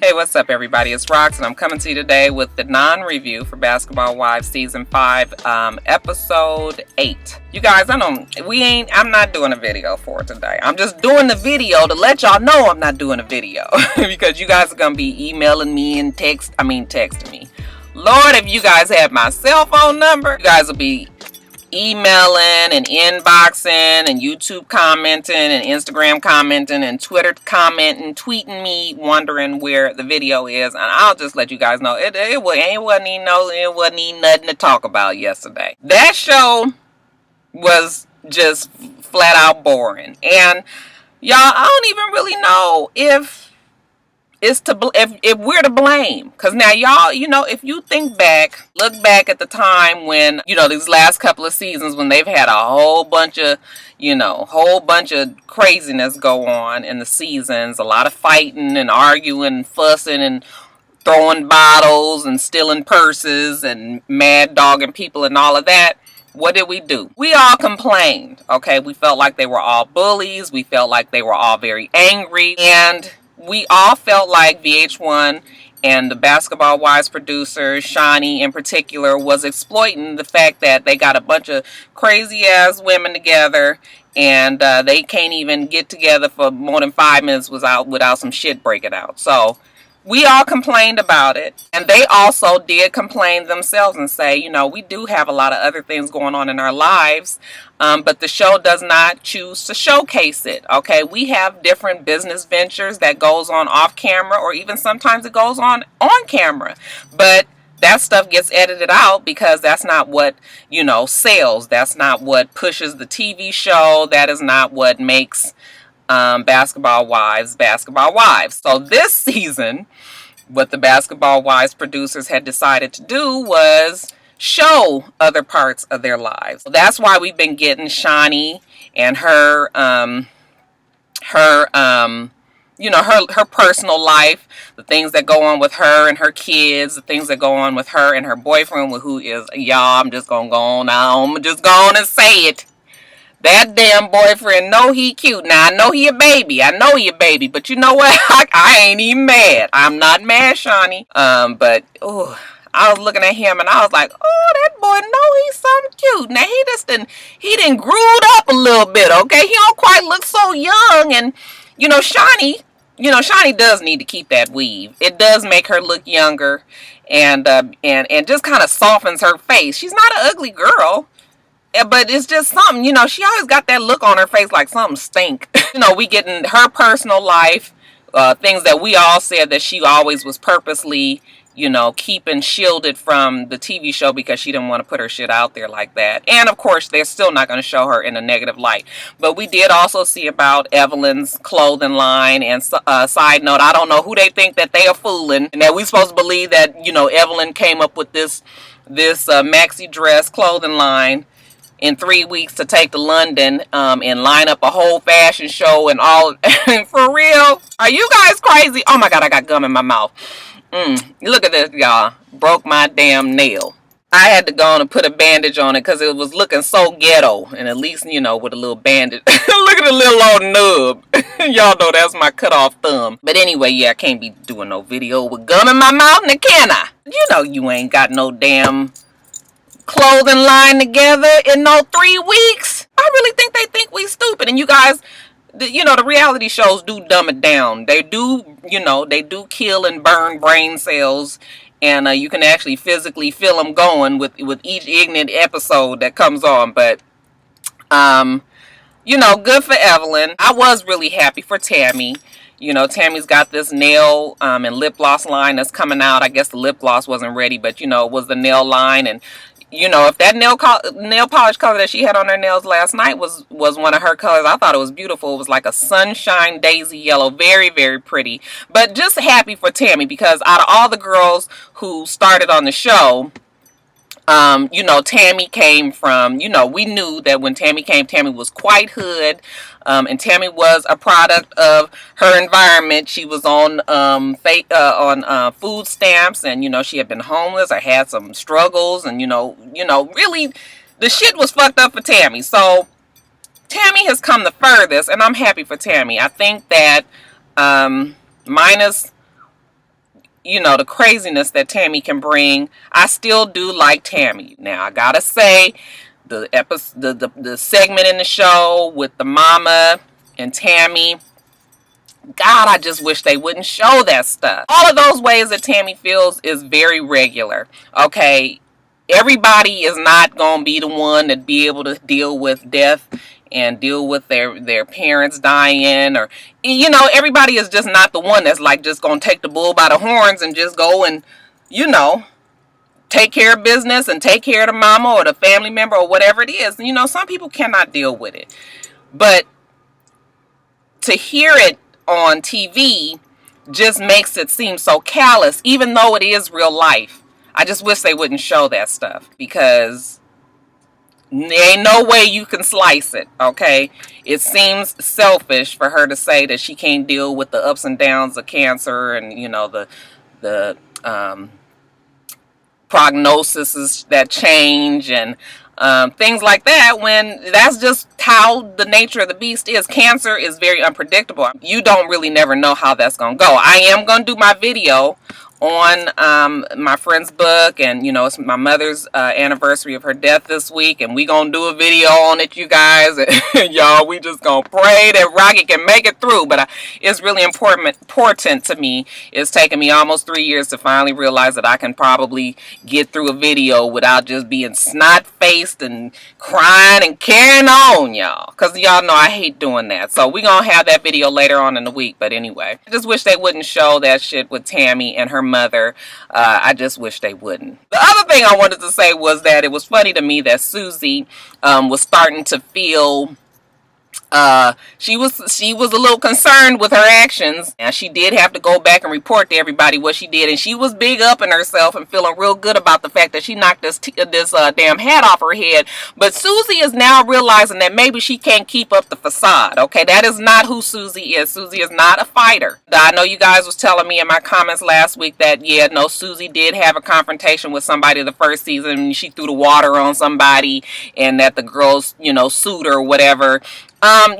Hey, what's up everybody? It's Rox and I'm coming to you today with the non-review for Basketball Wives Season 5, Episode 8. You guys, I'm not doing a video for today. I'm just doing the video to let y'all know I'm not doing a video. Because you guys are going to be emailing me and texting me. Lord, if you guys had my cell phone number, you guys will be emailing and inboxing and YouTube commenting and Instagram commenting and Twitter commenting, tweeting me, wondering where the video is, and I'll just let you guys know it wasn't even nothing to talk about yesterday. That show was just flat out boring, and y'all, I don't even really know if we're to blame, because now y'all, if you look back at the time when, these last couple of seasons when they've had a whole bunch of craziness go on in the seasons, a lot of fighting and arguing and fussing and throwing bottles and stealing purses and mad dogging people and all of that. What did we do? We all complained, okay? We felt like they were all bullies. We felt like they were all very angry, and we all felt like VH1 and the Basketball Wives producers, Shani in particular, was exploiting the fact that they got a bunch of crazy-ass women together and they can't even get together for more than 5 minutes without some shit breaking out. So we all complained about it, and they also did complain themselves and say, we do have a lot of other things going on in our lives, but the show does not choose to showcase it, okay? We have different business ventures that goes on off camera, or even sometimes it goes on camera, but that stuff gets edited out because that's not what, sells. That's not what pushes the TV show. That is not what makes Basketball Wives. So this season, what the Basketball Wives producers had decided to do was show other parts of their lives. So that's why we've been getting Shani and her personal life, the things that go on with her and her kids, the things that go on with her and her boyfriend, who is, y'all, I'm just gonna go on now. I'm just going to say it. That damn boyfriend, know he cute. Now, I know he a baby. But you know what? I ain't even mad. I'm not mad, Shani. But, I was looking at him and I was like, oh, that boy, know he's something cute. Now, he done grew up a little bit, okay? He don't quite look so young. And, Shani does need to keep that weave. It does make her look younger and just kind of softens her face. She's not an ugly girl. But it's just something, she always got that look on her face like something stink. We getting her personal life, things that we all said that she always was purposely, keeping shielded from the TV show because she didn't want to put her shit out there like that. And of course, they're still not going to show her in a negative light. But we did also see about Evelyn's clothing line. And side note, I don't know who they think that they are fooling, and that we supposed to believe that, Evelyn came up with this maxi dress clothing line in 3 weeks to take to London and line up a whole fashion show and all. For real? Are you guys crazy? Oh my God, I got gum in my mouth. Look at this, y'all. Broke my damn nail. I had to go on and put a bandage on it because it was looking so ghetto. And at least, with a little bandage. Look at the little old nub. Y'all know that's my cut off thumb. But anyway, yeah, I can't be doing no video with gum in my mouth, now can I? You ain't got no damn clothing line together in no 3 weeks. I really think they think we stupid. And you guys, the reality shows do dumb it down. They do, they do kill and burn brain cells, and you can actually physically feel them going with each ignorant episode that comes on. But good for Evelyn. I was really happy for Tammy. Tammy's got this nail and lip gloss line that's coming out. I guess the lip gloss wasn't ready, but it was the nail line. And if that nail polish color that she had on her nails last night was one of her colors, I thought it was beautiful. It was like a sunshine daisy yellow. Very, very pretty. But just happy for Tammy, because out of all the girls who started on the show, Tammy came from, we knew that when Tammy came, Tammy was quite hood. And Tammy was a product of her environment. She was on food stamps, and she had been homeless or had some struggles, and really the shit was fucked up for Tammy. So Tammy has come the furthest, and I'm happy for Tammy. I think that minus you know, the craziness that Tammy can bring, I still do like Tammy. Now, I gotta say, the segment in the show with the mama and Tammy, God, I just wish they wouldn't show that stuff. All of those ways that Tammy feels is very regular. Okay, everybody is not going to be the one that be able to deal with death and deal with their parents dying, or, you know, everybody is just not the one that's like just going to take the bull by the horns and just go and, you know, take care of business and take care of the mama or the family member or whatever it is. You know, some people cannot deal with it. But to hear it on TV just makes it seem so callous, even though it is real life. I just wish they wouldn't show that stuff, because there ain't no way you can slice it, okay? It seems selfish for her to say that she can't deal with the ups and downs of cancer and, you know, the prognoses that change and things like that, when that's just how the nature of the beast is. Cancer is very unpredictable. You don't really never know how that's going to go. I am going to do my video on my friend's book, and you know, it's my mother's anniversary of her death this week, and we gonna do a video on it, you guys. Y'all, we just gonna pray that Rocky can make it through. But it's really important to me. It's taken me almost 3 years to finally realize that I can probably get through a video without just being snot-faced and crying and carrying on, y'all, because y'all know I hate doing that. So we gonna have that video later on in the week. But anyway, I just wish they wouldn't show that shit with Tammy and her mother. I just wish they wouldn't. The other thing I wanted to say was that it was funny to me that Susie was starting to feel she was a little concerned with her actions, and she did have to go back and report to everybody what she did, and she was big up in herself and feeling real good about the fact that she knocked this damn hat off her head. But Susie is now realizing that maybe she can't keep up the facade. Okay, that is not who Susie is. Susie is not a fighter. I know you guys was telling me in my comments last week that, yeah, no, Susie did have a confrontation with somebody the first season. She threw the water on somebody, and that the girls, you know, sued her or whatever.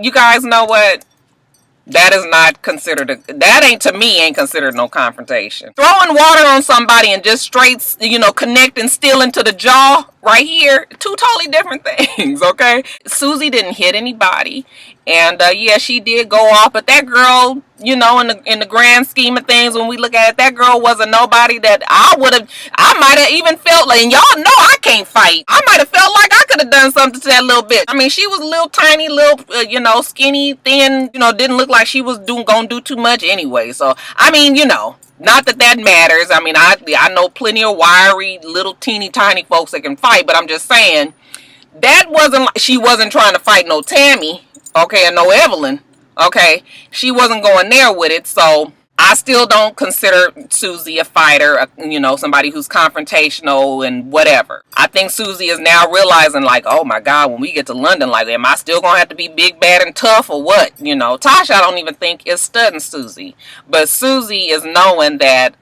You guys know what? That is not considered that ain't, to me, ain't considered no confrontation. Throwing water on somebody and just straight, you know, connecting still into the jaw right here, two totally different things, okay? Susie didn't hit anybody, and yeah, she did go off, but that girl, you know, in the grand scheme of things, when we look at it, that girl wasn't nobody that I might have even felt like, and y'all know I can't fight, I might have felt like I could have done something to that little bitch. I mean, she was a little tiny, little, you know, skinny, thin, you know, didn't look like she was gonna do too much anyway. So, I mean, you know, not that that matters. I mean, I know plenty of wiry, little teeny tiny folks that can fight, but I'm just saying, that wasn't like, she wasn't trying to fight no Tammy, okay, and no Evelyn, okay? She wasn't going there with it, so I still don't consider Susie a fighter, you know, somebody who's confrontational and whatever. I think Susie is now realizing, like, oh my God, when we get to London, like, am I still going to have to be big, bad, and tough or what? You know, Tasha, I don't even think is studying Susie. But Susie is knowing that,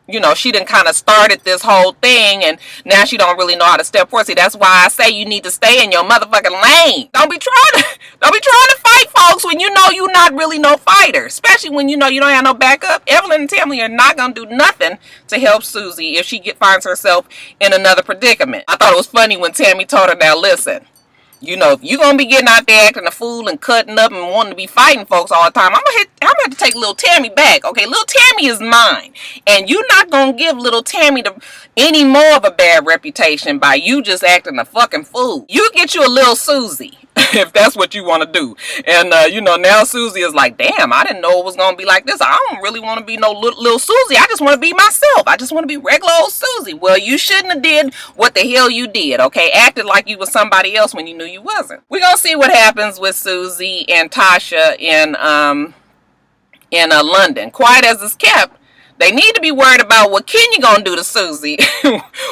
you know, she done kind of started this whole thing, and now she don't really know how to step forward. See, that's why I say you need to stay in your motherfucking lane. Don't be trying to fight folks when you know you're not really no fighter, especially when you know you don't have no backup. Evelyn and Tammy are not gonna do nothing to help Susie if she finds herself in another predicament. I thought it was funny when Tammy told her, now listen, you know, if you're going to be getting out there acting a fool and cutting up and wanting to be fighting folks all the time, I'm going to have to take little Tammy back. Okay, little Tammy is mine. And you're not going to give little Tammy any more of a bad reputation by you just acting a fucking fool. You get you a little Susie, if that's what you want to do. And, you know, now Susie is like, damn, I didn't know it was going to be like this. I don't really want to be no little Susie. I just want to be myself. I just want to be regular old Susie. Well, you shouldn't have did what the hell you did, okay? Acted like you was somebody else when you knew you wasn't. We're going to see what happens with Susie and Tasha in London. Quiet as it's kept, they need to be worried about what Kenya gonna do to Susie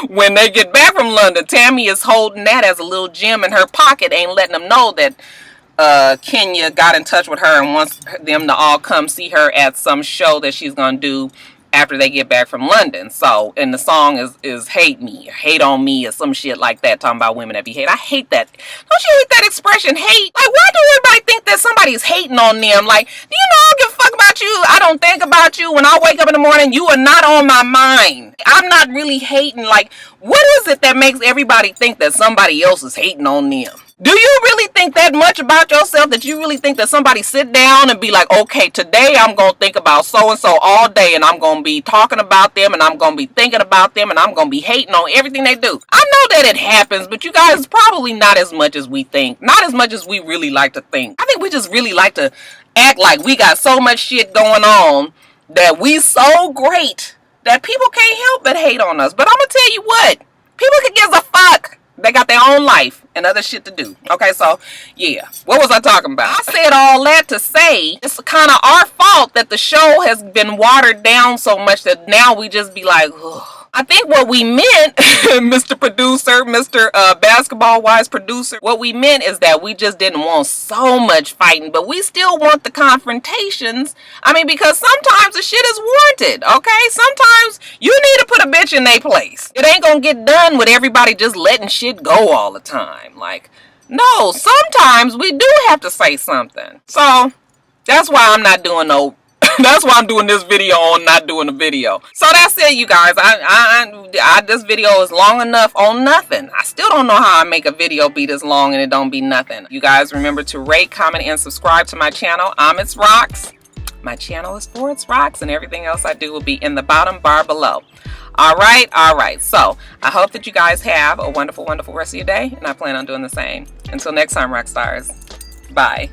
when they get back from London. Tammy is holding that as a little gem in her pocket, ain't letting them know that Kenya got in touch with her and wants them to all come see her at some show that she's gonna do after they get back from London. So, and the song is hate me, hate on me, or some shit like that, talking about women that be hate. I hate that. Don't you hate that expression, hate? Like, why do everybody think that somebody's hating on them? Like, do you know I don't give a fuck about you? I don't think about you. When I wake up in the morning, you are not on my mind. I'm not really hating. Like, what is it that makes everybody think that somebody else is hating on them? Do you really think that much about yourself that you really think that somebody sit down and be like, okay, today I'm going to think about so-and-so all day, and I'm going to be talking about them, and I'm going to be thinking about them, and I'm going to be hating on everything they do? I know that it happens, but you guys, probably not as much as we think. Not as much as we really like to think. I think we just really like to act like we got so much shit going on that we so great that people can't help but hate on us. But I'm going to tell you what. People can give a fuck. They got their own life and other shit to do. Okay, so, yeah. What was I talking about? I said all that to say it's kind of our fault that the show has been watered down so much that now we just be like, ugh. I think what we meant, Mr. Producer, Mr. Basketball-wise producer, what we meant is that we just didn't want so much fighting, but we still want the confrontations. I mean, because sometimes the shit is warranted, okay? Sometimes you need to put a bitch in their place. It ain't gonna get done with everybody just letting shit go all the time. Like, no, sometimes we do have to say something. So, that's why I'm not doing no that's why I'm doing this video on not doing a video. So that's it, you guys. This video is long enough on nothing. I still don't know how I make a video be this long and it don't be nothing. You guys remember to rate, comment, and subscribe to my channel. I'm itsrox. My channel is for itsrox, and everything else I do will be in the bottom bar below. All right. So I hope that you guys have a wonderful, wonderful rest of your day, and I plan on doing the same. Until next time, Roxstars. Bye.